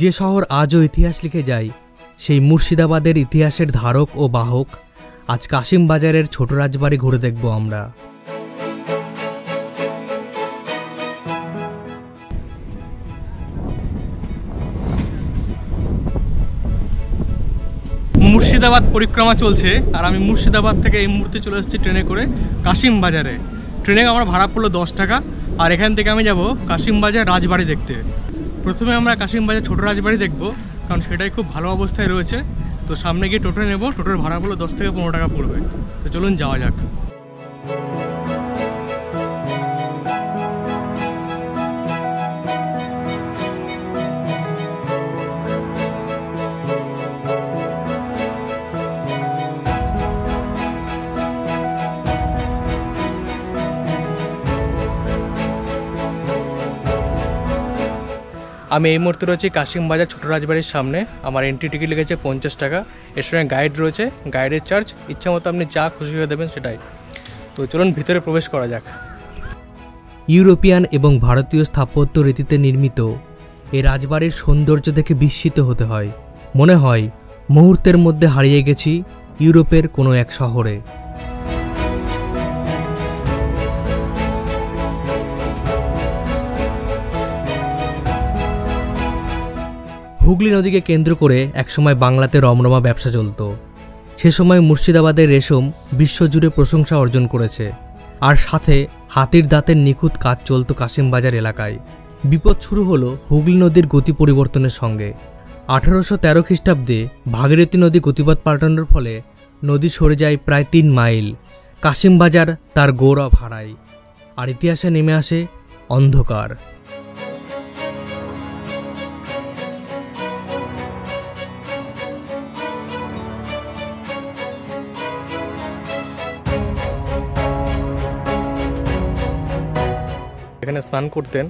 যে শহর আজও ইতিহাস লিখে যায়, সেই মুর্শিদাবাদের ইতিহাসের ধারক ও বাহক আজ কাশিম বাজারের ছোট রাজবাড়ি ঘুরে দেখব আমরা। মুর্শিদাবাদ পরিক্রমা চলছে আর আমি মুর্শিদাবাদ থেকে এই মুহূর্তে চলে এসেছি ট্রেনে করে কাশিম বাজারে। ট্রেনে আমার ভাড়া পড়লো 10 টাকা আর এখান থেকে আমি যাব কাশিম বাজার রাজবাড়ি দেখতে। প্রথমে আমরা কাশিম বাজার ছোট রাজবাড়ি দেখব, কারণ সেটাই খুব ভালো অবস্থায় রয়েছে। তো সামনে গিয়ে টোটো নেব, টোটোর ভাড়া পড়লো 10 থেকে 15 টাকা পড়বে। তো চলুন যাওয়া যাক। আমি এই মুহূর্তে রয়েছি কাশিম বাজার ছোট রাজবাড়ির সামনে। আমার এন্ট্রি টিকিট লেগেছে 50 টাকা। এর সঙ্গে গাইড রয়েছে, গাইডের চার্জ ইচ্ছা মতো আপনি যা খুশি হয়ে দেবেন সেটাই। তো চলুন ভিতরে প্রবেশ করা যাক। ইউরোপিয়ান এবং ভারতীয় স্থাপত্য রীতিতে নির্মিত এই রাজবাড়ির সৌন্দর্য দেখে বিস্মিত হতে হয়। মনে হয় মুহূর্তের মধ্যে হারিয়ে গেছি ইউরোপের কোনো এক শহরে। হুগলি নদীকে কেন্দ্র করে একসময় বাংলাতে রমরমা ব্যবসা চলত। সে সময় মুর্শিদাবাদের রেশম বিশ্বজুড়ে প্রশংসা অর্জন করেছে, আর সাথে হাতির দাঁতের নিখুঁত কাজ চলত কাশিম বাজার এলাকায়। বিপদ শুরু হলো হুগলি নদীর গতি পরিবর্তনের সঙ্গে। 1813 খ্রিস্টাব্দে ভাগীরথী নদী গতিপথ পাল্টানোর ফলে নদী সরে যায় প্রায় 3 মাইল। কাশিম বাজার তার গৌরব হারায়, আর ইতিহাসে নেমে আসে অন্ধকার। এখানে স্নান করতেন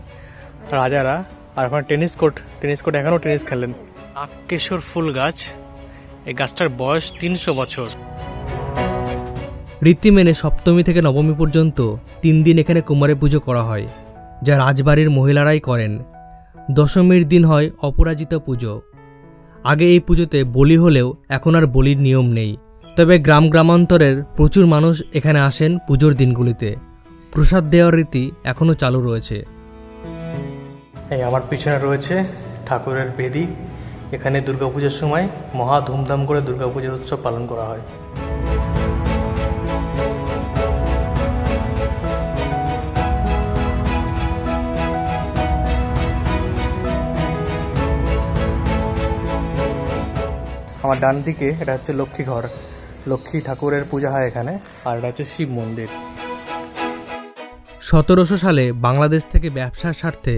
রাজারা, আর ওখানে টেনিস কোর্ট এখনও টেনিস খেলেন। আক্কেশ্বর ফুল গাছ, এই গাছটার বয়স 300 বছর। রীতি মেনে সপ্তমী থেকে নবমী পর্যন্ত 3 দিন এখানে কুমারী পুজো করা হয়, যা রাজবাড়ির মহিলারাই করেন। দশমীর দিন হয় অপরাজিতা পুজো। আগে এই পুজোতে বলি হলেও এখন আর বলির নিয়ম নেই, তবে গ্রামান্তরের প্রচুর মানুষ এখানে আসেন পুজোর দিনগুলিতে। প্রসাদ দেওয়ার রীতি এখনও চালু রয়েছে। এই আমার পিছনে রয়েছে ঠাকুরের বেদি। এখানে দুর্গাপুজোর সময় মহা ধুমধাম করে দুর্গাপুজোর উৎসব পালন করা হয়। আমার ডান দিকে এটা হচ্ছে লক্ষ্মী ঘর, লক্ষ্মী ঠাকুরের পূজা হয় এখানে। আর এটা হচ্ছে শিব মন্দির। 1700 সালে বাংলাদেশ থেকে ব্যবসার স্বার্থে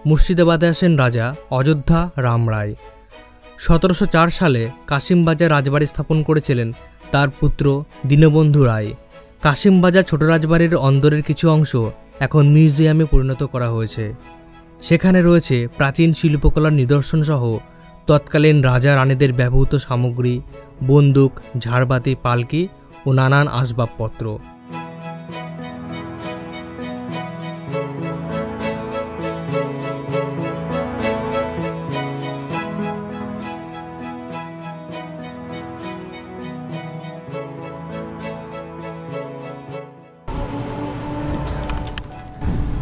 মুর্শিদাবাদে আসেন রাজা অযোধ্যা রাম রায়। 1704 সালে কাশিম বাজার রাজবাড়ি স্থাপন করেছিলেন তার পুত্র দীনবন্ধু রায়। কাশিম বাজার ছোট রাজবাড়ির অন্দরের কিছু অংশ এখন মিউজিয়ামে পরিণত করা হয়েছে। সেখানে রয়েছে প্রাচীন শিল্পকলার নিদর্শন সহ তৎকালীন রাজা রানীদের ব্যবহৃত সামগ্রী, বন্দুক, ঝাড়বাতি, পালকি ও নানান আসবাবপত্র।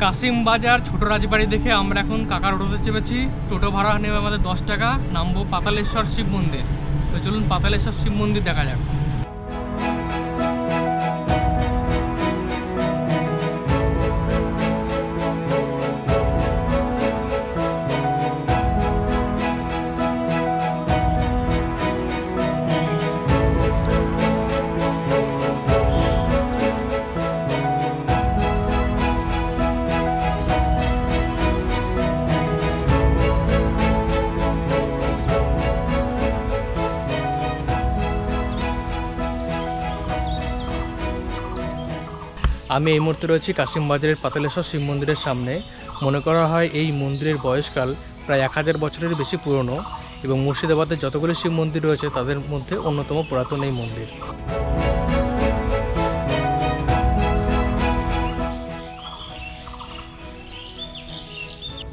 কাশিম বাজার ছোট রাজবাড়ি দেখে আমরা এখন কাকার টোটোতে চেপেছি। টোটো ভাড়া নেবে আমাদের 10 টাকা। নামবো পাতালেশ্বর শিব মন্দির। তো চলুন পাতালেশ্বর শিব মন্দির দেখা যাক। আমি এই মুহূর্তে রয়েছি কাশিম বাজারের পাতালেশ্বর শিব মন্দিরের সামনে। মনে করা হয় এই মন্দিরের বয়সকাল প্রায় 1000 বছরের বেশি পুরনো এবং মুর্শিদাবাদের যতগুলি শিব মন্দির রয়েছে তাদের মধ্যে অন্যতম পুরাতন এই মন্দির।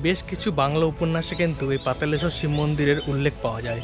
বেশ কিছু বাংলা উপন্যাসে কিন্তু এই পাতালেশ্বর শিব মন্দিরের উল্লেখ পাওয়া যায়।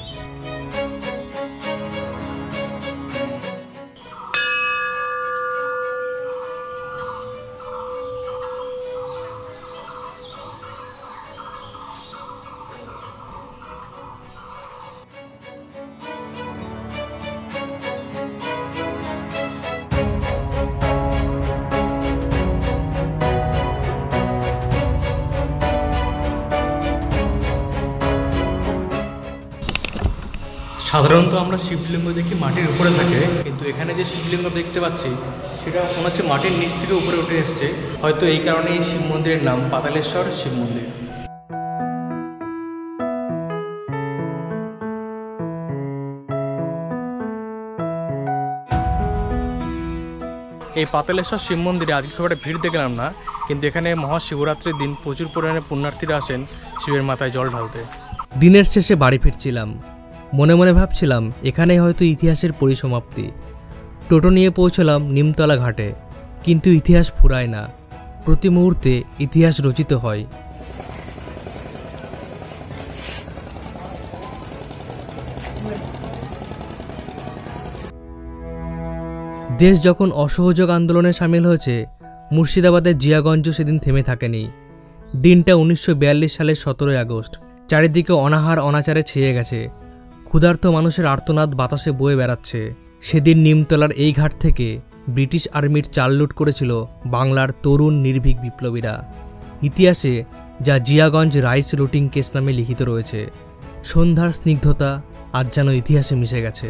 সাধারণত আমরা শিবলিঙ্গ দেখি মাটির উপরে থাকে, কিন্তু এখানে যে শিবলিঙ্গ দেখতে পাচ্ছি সেটা মনে হচ্ছে মাটির নিচ থেকে উপরে উঠে এসছে। হয়তো এই কারণে এই শিব মন্দিরের নাম পাতালেশ্বর শিব মন্দির। এই পাতালেশ্বর শিব মন্দিরে আজকে খুব একটা ভিড় দেখলাম না, কিন্তু এখানে মহাশিবরাত্রির দিন প্রচুর পরিমাণে পুণ্যার্থীরা আসেন শিবের মাথায় জল ঢালতে। দিনের শেষে বাড়ি ফিরছিলাম, মনে মনে ভাবছিলাম এখানেই হয়তো ইতিহাসের পরিসমাপ্তি। টোটো নিয়ে পৌঁছলাম নিমতলা ঘাটে, কিন্তু ইতিহাস ফুরায় না, প্রতি মুহূর্তে ইতিহাস রচিত হয়। দেশ যখন অসহযোগ আন্দোলনে সামিল হয়েছে, মুর্শিদাবাদের জিয়াগঞ্জ সেদিন থেমে থাকেনি। দিনটা 1942 সালের 17 আগস্ট। চারিদিকে অনাহার অনাচারে ছেয়ে গেছে, ক্ষুধার্ত মানুষের আর্তনাদ বাতাসে বয়ে বেড়াচ্ছে। সেদিন নিমতলার এই ঘাট থেকে ব্রিটিশ আর্মির চাল লুট করেছিল বাংলার তরুণ নির্ভীক বিপ্লবীরা। ইতিহাসে যা জিয়াগঞ্জ রাইস লুটিং কেস নামে লিখিত রয়েছে, সন্ধ্যার স্নিগ্ধতা আজ যেন ইতিহাসে মিশে গেছে।